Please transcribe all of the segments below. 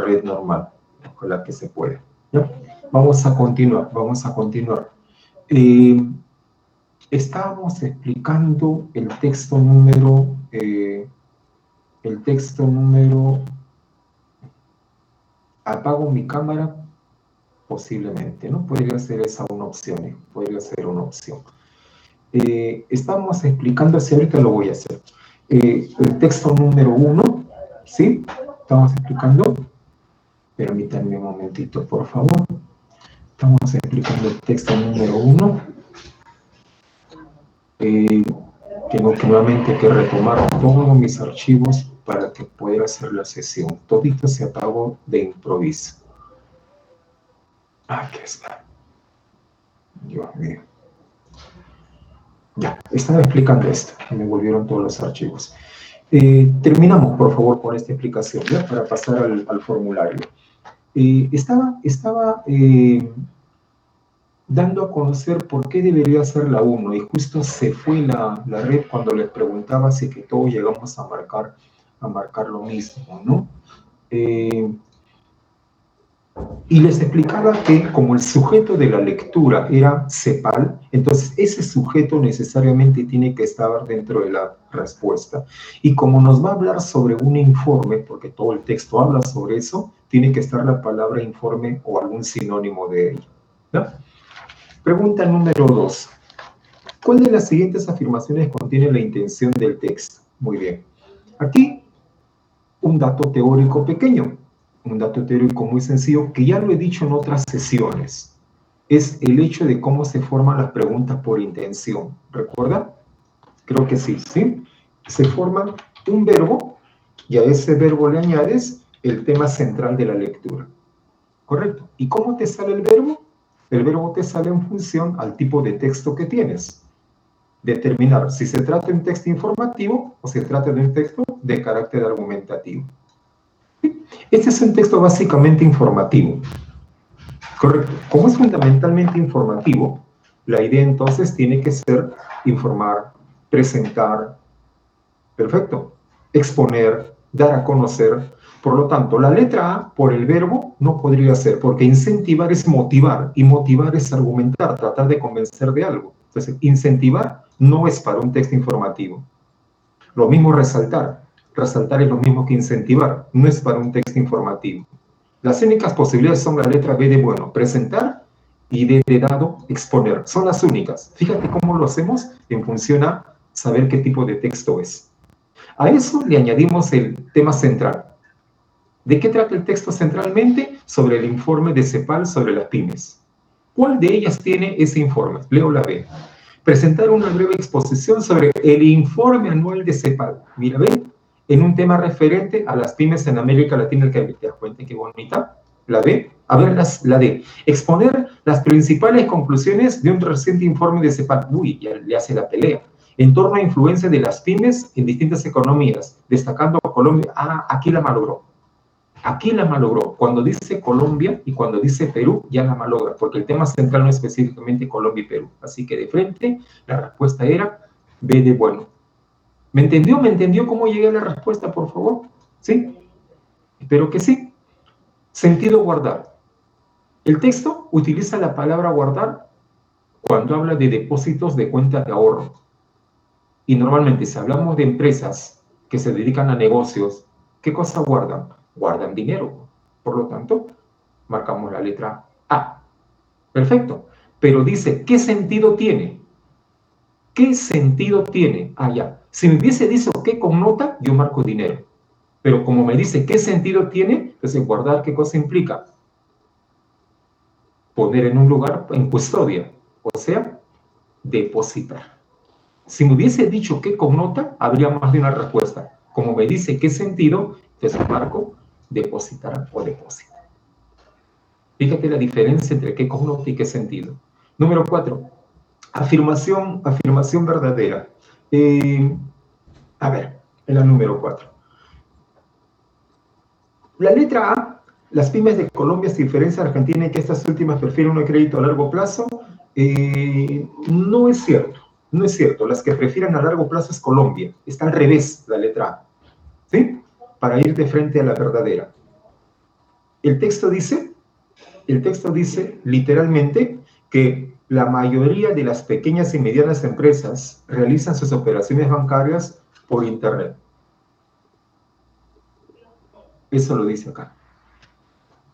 red normal, con la que se puede. ¿Ya? Vamos a continuar, vamos a continuar. Estábamos explicando el texto número, apago mi cámara, posiblemente, ¿no? Podría ser esa una opción, podría ser una opción. Estamos explicando, si ahorita lo voy a hacer, el texto número 1, ¿sí? Estamos explicando, permítanme un momentito, por favor. Estamos explicando el texto número 1. Tengo que nuevamente retomar todos mis archivos para que pueda hacer la sesión. Todito se apagó de improviso. Aquí está. Dios mío. Ya, estaba explicando esto. Me volvieron todos los archivos. Terminamos, por favor, con esta explicación, ¿ya? Para pasar al formulario. Estaba dando a conocer por qué debería ser la 1, y justo se fue la red cuando les preguntaba si que todos llegamos a marcar lo mismo, ¿no? Y les explicaba que como el sujeto de la lectura era CEPAL, entonces ese sujeto necesariamente tiene que estar dentro de la respuesta. Y como nos va a hablar sobre un informe, porque todo el texto habla sobre eso, tiene que estar la palabra informe o algún sinónimo de ello, ¿no? Pregunta número 2. ¿Cuál de las siguientes afirmaciones contiene la intención del texto? Muy bien. Aquí, un dato teórico pequeño, un dato teórico muy sencillo, que ya lo he dicho en otras sesiones. Es el hecho de cómo se forman las preguntas por intención. ¿Recuerda? Creo que sí, ¿sí? Se forma un verbo y a ese verbo le añades el tema central de la lectura. ¿Correcto? ¿Y cómo te sale el verbo? El verbo te sale en función al tipo de texto que tienes. Determinar si se trata de un texto informativo o se trata de un texto de carácter argumentativo. Este es un texto básicamente informativo. Correcto. Como es fundamentalmente informativo, la idea entonces tiene que ser informar, presentar, perfecto, exponer, dar a conocer. Por lo tanto, la letra A por el verbo no podría ser, porque incentivar es motivar, y motivar es argumentar, tratar de convencer de algo. Entonces, incentivar no es para un texto informativo. Lo mismo resaltar. Resaltar es lo mismo que incentivar, no es para un texto informativo. Las únicas posibilidades son la letra B de bueno, presentar, y D de dado, exponer. Son las únicas. Fíjate cómo lo hacemos en función a saber qué tipo de texto es. A eso le añadimos el tema central. ¿De qué trata el texto centralmente? Sobre el informe de CEPAL sobre las pymes. ¿Cuál de ellas tiene ese informe? Leo la B. Presentar una breve exposición sobre el informe anual de CEPAL. Mira, ve, en un tema referente a las pymes en América Latina y el Caribe. ¿Te das cuenta qué bonita? La B. A ver, la D. Exponer las principales conclusiones de un reciente informe de CEPAL. Uy, ya le hace la pelea. En torno a influencia de las pymes en distintas economías, destacando a Colombia. Ah, aquí la malogró. Aquí la malogró. Cuando dice Colombia y cuando dice Perú, ya la malogra, porque el tema central no es específicamente Colombia y Perú. Así que de frente, la respuesta era B de bueno. ¿Me entendió? ¿Me entendió cómo llegué a la respuesta, por favor? ¿Sí? Espero que sí. Sentido guardar. El texto utiliza la palabra guardar cuando habla de depósitos de cuentas de ahorro. Y normalmente, si hablamos de empresas que se dedican a negocios, ¿qué cosa guardan? Guardan dinero. Por lo tanto, marcamos la letra A. Perfecto. Pero dice, ¿qué sentido tiene? ¿Qué sentido tiene? Ah, ya. Si me hubiese dicho qué connota, yo marco dinero. Pero como me dice qué sentido tiene, entonces guardar, ¿qué cosa implica? Poner en un lugar en custodia. O sea, depositar. Si me hubiese dicho qué connota, habría más de una respuesta. Como me dice qué sentido, entonces marco depositar o depósito. Fíjate la diferencia entre qué connota y qué sentido. Número 4. Afirmación verdadera. A ver, en la número 4. La letra A, las pymes de Colombia se diferencian de Argentina y que estas últimas prefieren un crédito a largo plazo. No es cierto. No es cierto, las que prefieren a largo plazo es Colombia. Está al revés la letra A. ¿Sí? Para ir de frente a la verdadera. El texto dice, literalmente que la mayoría de las pequeñas y medianas empresas realizan sus operaciones bancarias por Internet. Eso lo dice acá.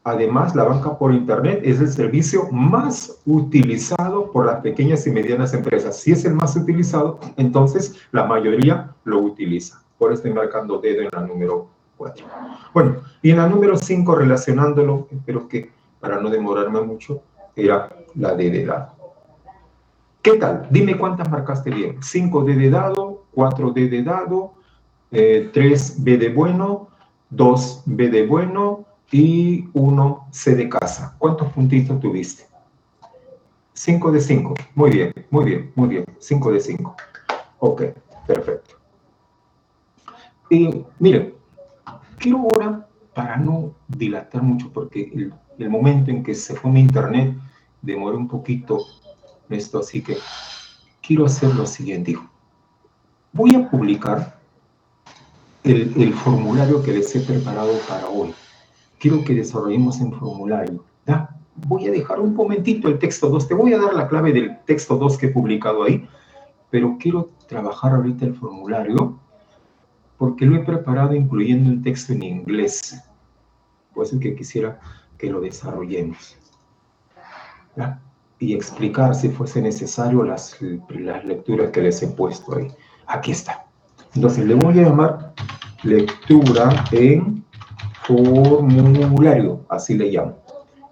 Además, la banca por Internet es el servicio más utilizado por las pequeñas y medianas empresas. Si es el más utilizado, entonces la mayoría lo utiliza. Por eso estoy marcando dedo en la número 4. Bueno, y en la número 5, relacionándolo, espero que para no demorarme mucho, era la D de dado. ¿Qué tal? Dime cuántas marcaste bien. 5D de dado, 4D de dado, 3B de bueno, 2B de bueno y 1C de casa. ¿Cuántos puntitos tuviste? 5 de 5. Muy bien, muy bien, muy bien. 5 de 5. Ok, perfecto. Miren, quiero ahora, para no dilatar mucho, porque el momento en que se fue mi internet demoró un poquito esto, así que quiero hacer lo siguiente. Voy a publicar el formulario que les he preparado para hoy. Quiero que desarrollemos un formulario. ¿Ya? Voy a dejar un momentito el texto 2. Te voy a dar la clave del texto 2 que he publicado ahí, pero quiero trabajar ahorita el formulario porque lo he preparado incluyendo un texto en inglés. Por eso que quisiera que lo desarrollemos. ¿Ya? Y explicar si fuese necesario las lecturas que les he puesto ahí. Aquí está. Entonces le voy a llamar lectura en formulario, así le llamo.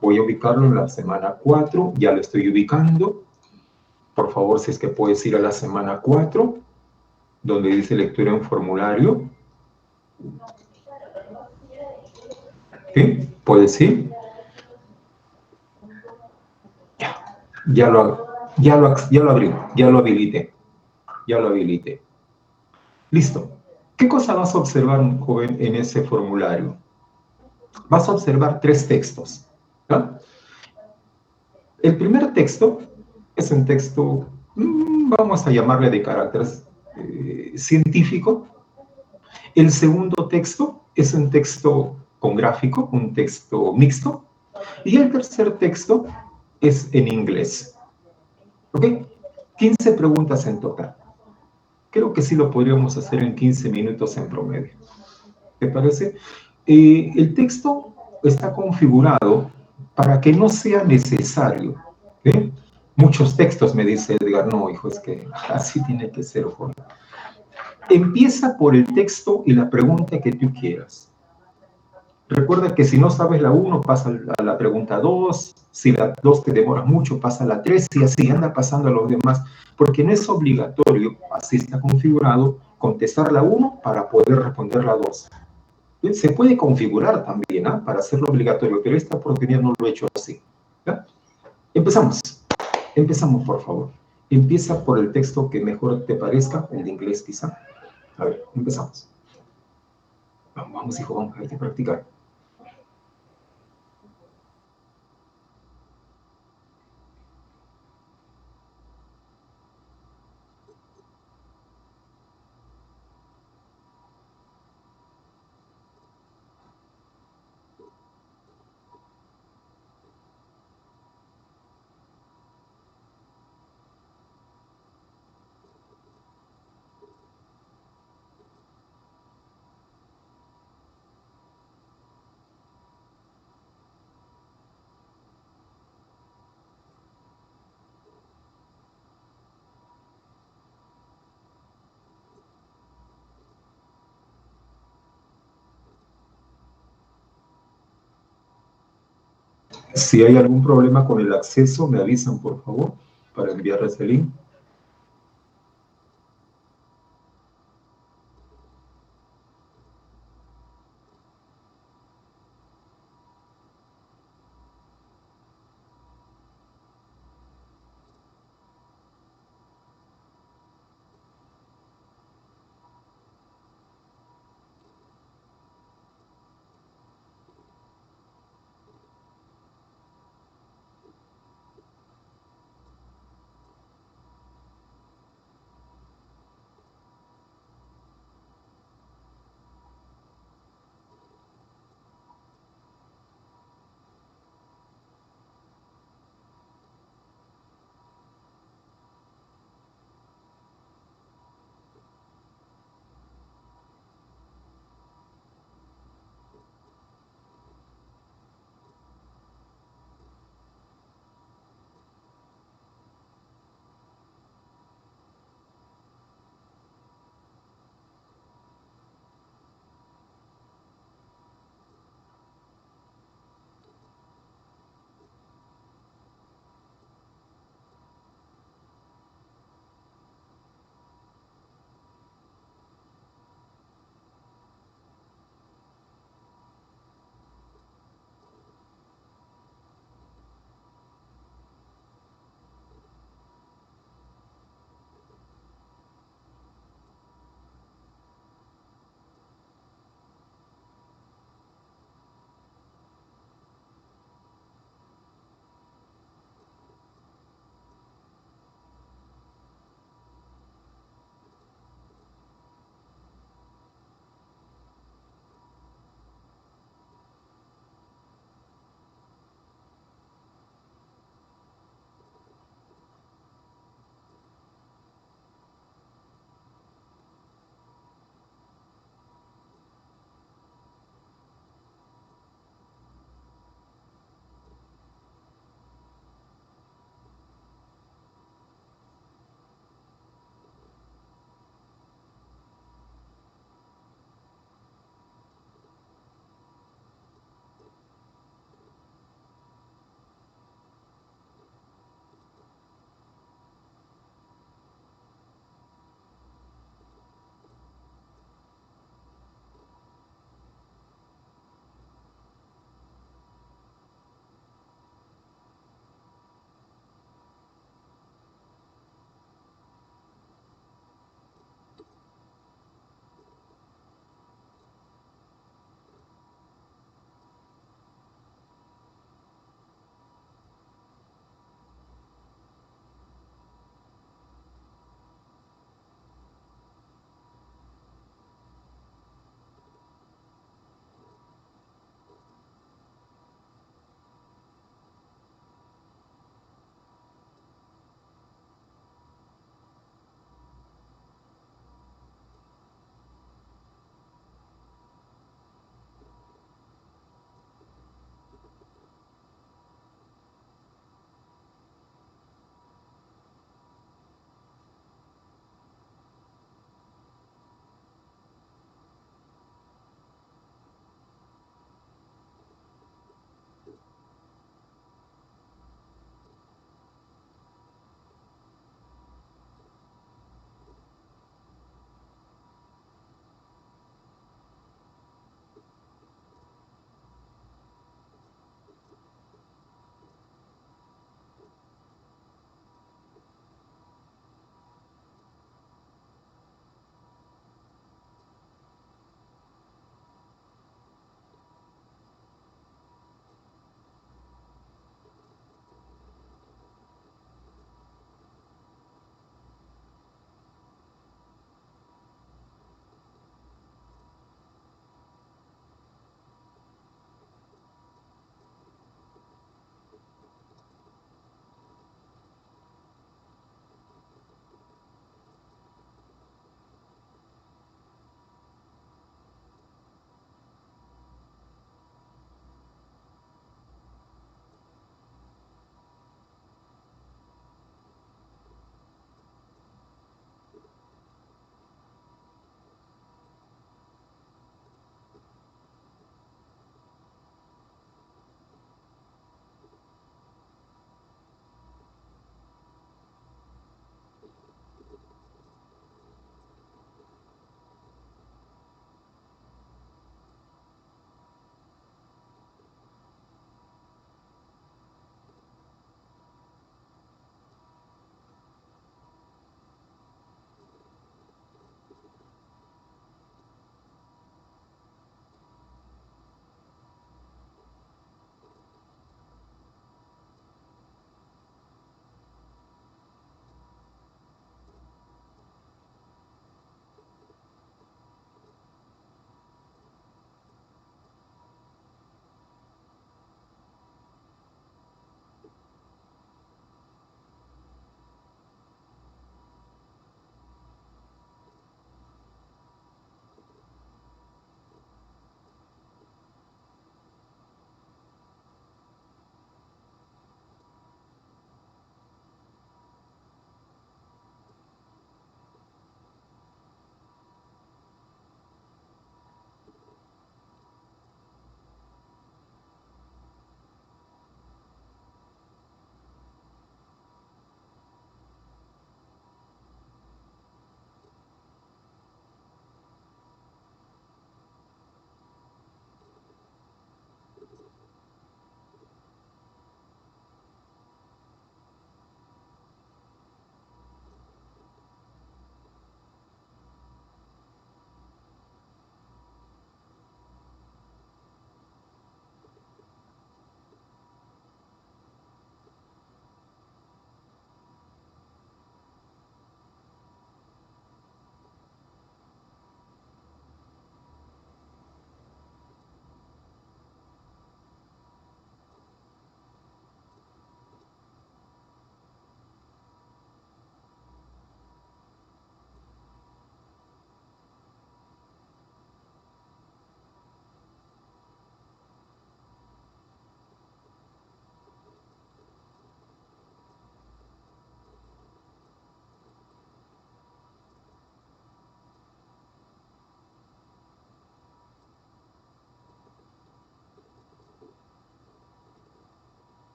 Voy a ubicarlo en la semana 4, ya lo estoy ubicando. Por favor, si es que puedes ir a la semana 4, donde dice lectura en formulario. ¿Sí? ¿Puedes ir? Ya lo abrí, ya lo habilité. Ya lo habilité. Listo. ¿Qué cosa vas a observar, joven, en ese formulario? Vas a observar 3 textos. ¿Ya? El primer texto es un texto, vamos a llamarle de carácter científico. El segundo texto es un texto con gráfico, un texto mixto. Y el tercer texto es en inglés. ¿Ok? 15 preguntas en total. Creo que sí lo podríamos hacer en 15 minutos en promedio. ¿Te parece? El texto está configurado para que no sea necesario. ¿Eh? Muchos textos, me dice Edgar, no, hijo, es que así tiene que ser, Juan. Empieza por el texto y la pregunta que tú quieras. Recuerda que si no sabes la 1, pasa a la pregunta 2. Si la 2 te demora mucho, pasa a la 3 y así anda pasando a los demás. Porque no es obligatorio, así está configurado, contestar la 1 para poder responder la 2. Se puede configurar también, ¿eh? Para hacerlo obligatorio, pero esta oportunidad no lo he hecho así. ¿Ya? Empezamos. Empezamos, por favor. Empieza por el texto que mejor te parezca, el de inglés quizá. A ver, empezamos. Vamos, hijo, vamos a practicar. Si hay algún problema con el acceso, me avisan, por favor, para enviarles el link.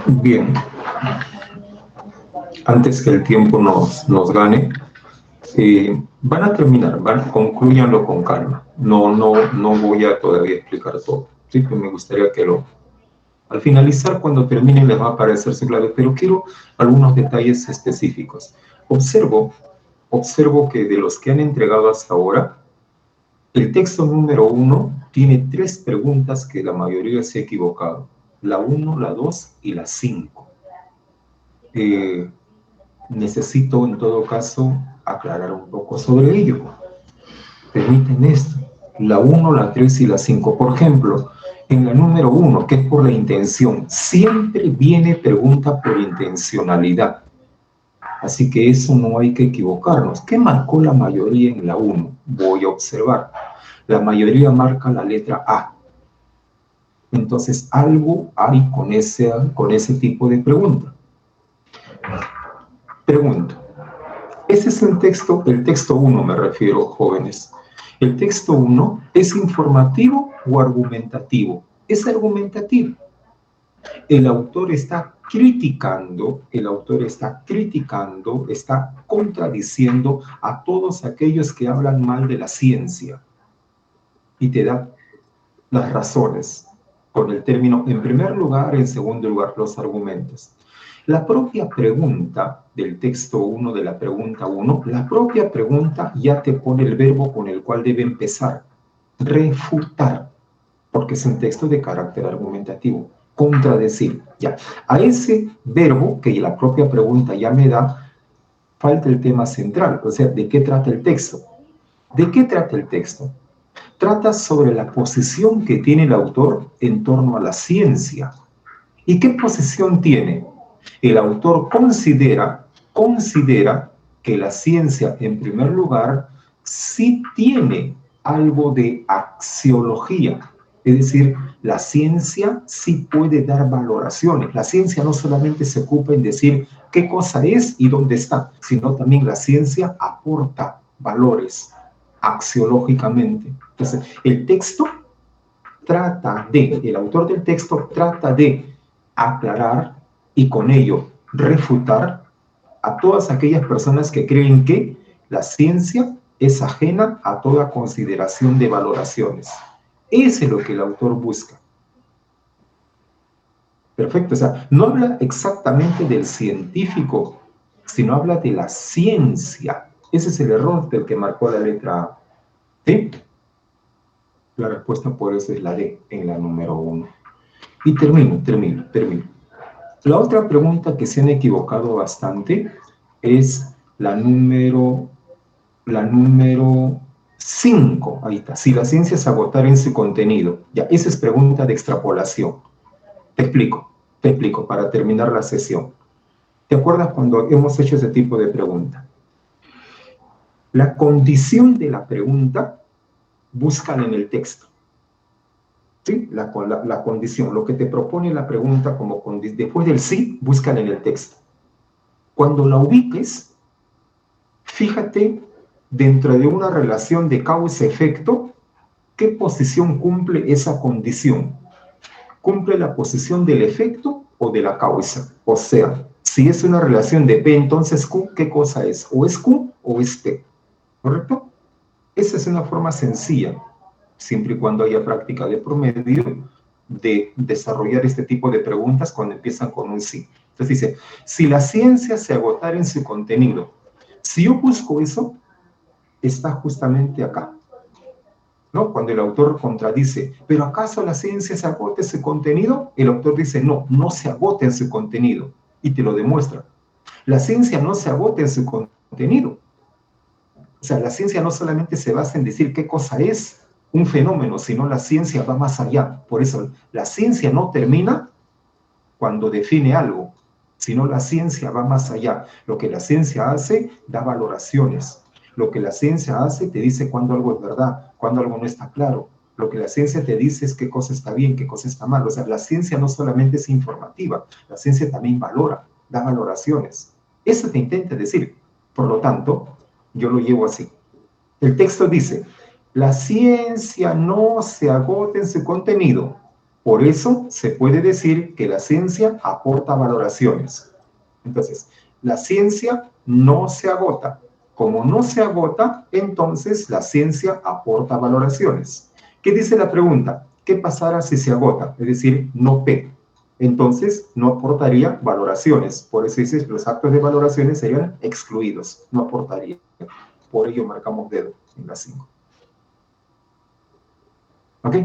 Bien, antes que el tiempo nos gane, van a terminar, concluyanlo con calma. No voy a todavía explicar todo. Sí, pues me gustaría que al finalizar, cuando termine, les va a aparecer su clave, pero quiero algunos detalles específicos. Observo que de los que han entregado hasta ahora, el texto número 1 tiene 3 preguntas que la mayoría se ha equivocado. La 1, la 2 y la 5. Necesito, en todo caso, aclarar un poco sobre ello. Permiten esto. La 1, la 3 y la 5. Por ejemplo, en la número 1, que es por la intención, siempre viene pregunta por intencionalidad. Así que eso no hay que equivocarnos. ¿Qué marcó la mayoría en la 1? Voy a observar. La mayoría marca la letra A. Entonces, algo hay con ese tipo de pregunta. Pregunto, ese es el texto 1 me refiero, jóvenes. ¿El texto 1 es informativo o argumentativo? Es argumentativo. El autor está criticando, está contradiciendo a todos aquellos que hablan mal de la ciencia. Y te da las razones con el término en primer lugar, en segundo lugar, los argumentos. La propia pregunta del texto 1, de la pregunta 1, la propia pregunta ya te pone el verbo con el cual debe empezar. Refutar, porque es un texto de carácter argumentativo. Contradecir, ya. A ese verbo que la propia pregunta ya me da, falta el tema central, o sea, ¿de qué trata el texto? ¿De qué trata el texto? Trata sobre la posición que tiene el autor en torno a la ciencia. ¿Y qué posición tiene? El autor considera que la ciencia, en primer lugar, sí tiene algo de axiología. Es decir, la ciencia sí puede dar valoraciones. La ciencia no solamente se ocupa en decir qué cosa es y dónde está, sino también la ciencia aporta valores axiológicamente. Entonces, el autor del texto trata de aclarar y con ello refutar a todas aquellas personas que creen que la ciencia es ajena a toda consideración de valoraciones. Eso es lo que el autor busca. Perfecto, o sea, no habla exactamente del científico, sino habla de la ciencia. Ese es el error del que marcó la letra A. ¿Sí? La respuesta por eso es la D en la número 1. Y termino. La otra pregunta que se han equivocado bastante es la número 5. Ahí está. Si la ciencia es agotar en su contenido. Ya, esa es pregunta de extrapolación. Te explico para terminar la sesión. ¿Te acuerdas cuando hemos hecho ese tipo de pregunta? La condición de la pregunta, búscala en el texto. ¿Sí? La condición, lo que te propone la pregunta como condición, después del sí, búscala en el texto. Cuando la ubiques, fíjate dentro de una relación de causa-efecto, ¿qué posición cumple esa condición? ¿Cumple la posición del efecto o de la causa? O sea, si es una relación de P, entonces Q, ¿qué cosa es? ¿O es Q o es P? ¿Correcto? Esa es una forma sencilla, siempre y cuando haya práctica de promedio, de desarrollar este tipo de preguntas cuando empiezan con un sí. Entonces dice, si la ciencia se agotara en su contenido, si yo busco eso, está justamente acá, ¿no? Cuando el autor contradice, ¿pero acaso la ciencia se agota en su contenido? El autor dice, no se agota en su contenido, y te lo demuestra. La ciencia no se agota en su contenido. O sea, la ciencia no solamente se basa en decir qué cosa es un fenómeno, sino la ciencia va más allá. Por eso, la ciencia no termina cuando define algo, sino la ciencia va más allá. Lo que la ciencia hace, da valoraciones. Lo que la ciencia hace, te dice cuándo algo es verdad, cuándo algo no está claro. Lo que la ciencia te dice es qué cosa está bien, qué cosa está mal. O sea, la ciencia no solamente es informativa, la ciencia también valora, da valoraciones. Eso te intenta decir. Por lo tanto, yo lo llevo así. El texto dice, la ciencia no se agota en su contenido. Por eso se puede decir que la ciencia aporta valoraciones. Entonces, la ciencia no se agota. Como no se agota, entonces la ciencia aporta valoraciones. ¿Qué dice la pregunta? ¿Qué pasará si se agota? Es decir, no P. Entonces, no aportaría valoraciones. Por eso dice, los actos de valoraciones serían excluidos. No aportaría. Por ello marcamos dedo en la 5. ¿Ok?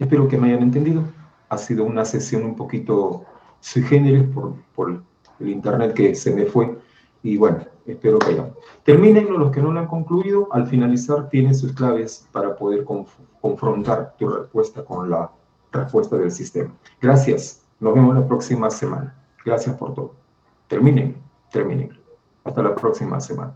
Espero que me hayan entendido. Ha sido una sesión un poquito sui generis por el internet que se me fue. Y bueno, espero que hayan. Termínenlo los que no lo han concluido. Al finalizar tienen sus claves para poder confrontar tu respuesta con la respuesta del sistema. Gracias. Nos vemos la próxima semana. Gracias por todo. Terminen. Hasta la próxima semana.